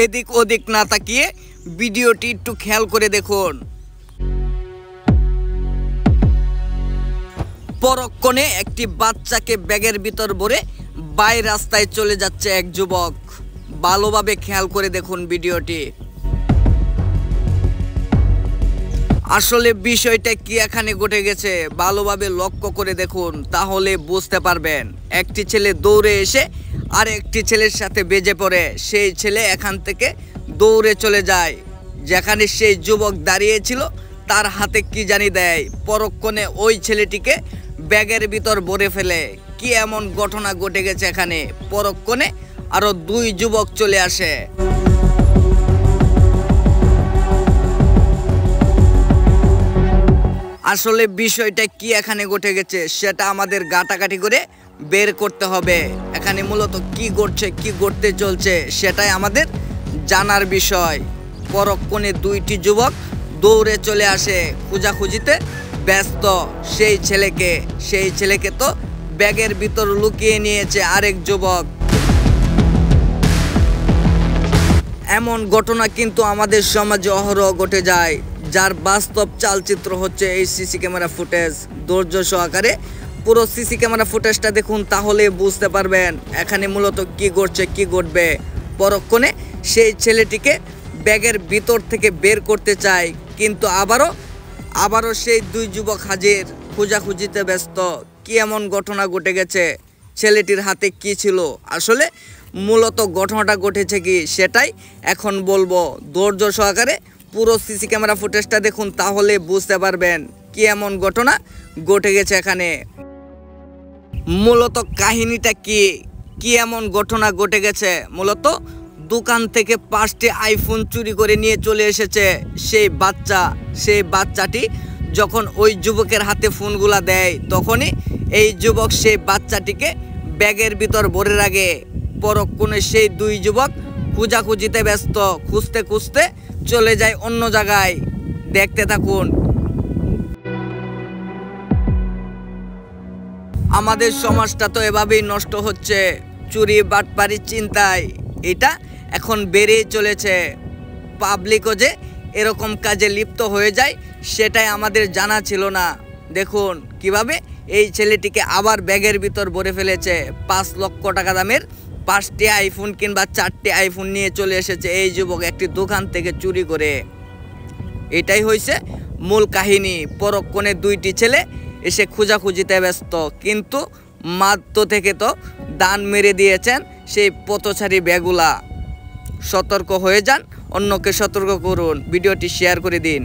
এদিক ওদিক না তাকিয়ে ভিডিওটি একটু খেয়াল করে দেখুন। পরক্ষণে একটি বাচ্চাকে ব্যাগের ভিতর ভরে বাই রাস্তায় চলে যাচ্ছে এক যুবক। ভালোভাবে খেয়াল করে দেখুন ভিডিওটি। আসলে বিষয়টা কি এখানে ঘটে গেছে ভালোভাবে লক্ষ্য করে দেখুন, তাহলে বুঝতে পারবেন। একটি ছেলে দৌড়ে এসে আর একটি ছেলের সাথে বেজে পড়ে। সেই ছেলে এখান থেকে দৌড়ে চলে যায়। যেখানে সেই যুবক দাঁড়িয়েছিল তার হাতে কি জানি দেয়। পরক্ষণে ওই ছেলেটিকে ব্যাগের ভিতর ভরে ফেলে। কি এমন ঘটনা ঘটে গেছে এখানে। পরক্ষণে আরো দুই যুবক চলে আসে। আসলে বিষয়টা কি এখানে ঘটে গেছে সেটা আমাদের ঘাটাঘাটি করে বের করতে হবে। এখানে মূলত কি ঘটছে, কি ঘটতে চলছে সেটাই আমাদের জানার বিষয়। পরক্ষণে দুইটি যুবক দৌড়ে চলে আসে, খোঁজাখুঁজিতে ব্যস্ত সেই ছেলেকে তো ব্যাগের ভিতর লুকিয়ে নিয়েছে আরেক যুবক। এমন ঘটনা কিন্তু আমাদের সমাজে অহরহ ঘটে যায়, যার বাস্তব চালচিত্র হচ্ছে এই সিসি ক্যামেরা ফুটেজ। ধৈর্য সহকারে পুরো সিসি ক্যামেরা ফুটেজটা দেখুন, তাহলে বুঝতে পারবেন এখানে মূলত কি ঘটছে, কি ঘটবে। পরক্ষণে সেই ছেলেটিকে ব্যাগের ভিতর থেকে বের করতে চায়, কিন্তু আবারও সেই দুই যুবক হাজির, খোঁজাখুঁজিতে ব্যস্ত। কি এমন ঘটনা ঘটে গেছে, ছেলেটির হাতে কি ছিল, আসলে মূলত ঘটনাটা ঘটেছে কি সেটাই এখন বলবো। ধৈর্য সহকারে পুরো সিসি ক্যামেরা ফুটেজটা দেখুন, তাহলে বুঝতে পারবেন কি এমন ঘটনা ঘটে গেছে এখানে। মূলত কাহিনীটা কি এমন ঘটনা ঘটে গেছে। মূলত দোকান থেকে 5টি আইফোন চুরি করে নিয়ে চলে এসেছে সেই বাচ্চাটি যখন ওই যুবকের হাতে ফোনগুলা দেয়, তখনই এই যুবক সেই বাচ্চাটিকে ব্যাগের ভিতর ভরে রাখে। পরক্ষণে সেই দুই যুবক খোঁজাখুঁজিতে ব্যস্ত, খুঁজতে চলে যায় অন্য জায়গায়। দেখতে থাকুন। আমাদের সমাজটা তো এভাবেই নষ্ট হচ্ছে, চুরি বাটপারি চিন্তায় এটা এখন বেড়েই চলেছে। পাবলিকও যে এরকম কাজে লিপ্ত হয়ে যায় সেটাই আমাদের জানা ছিল না। দেখুন কিভাবে এই ছেলেটিকে আবার ব্যাগের ভিতর ভরে ফেলেছে। 5 লক্ষ টাকা দামের 5টি আইফোন কিংবা 4টি আইফোন নিয়ে চলে এসেছে এই যুবক একটি দোকান থেকে চুরি করে। এটাই হয়েছে মূল কাহিনী। পরক্ষণে দুইটি ছেলে এসে খোঁজাখুঁজিতে ব্যস্ত, কিন্তু মাত্র থেকে তো দান মেরে দিয়েছেন সেই পথচারী ব্যাগুলা। সতর্ক হয়ে যান, অন্যকে সতর্ক করুন। ভিডিওটি শেয়ার করে দিন।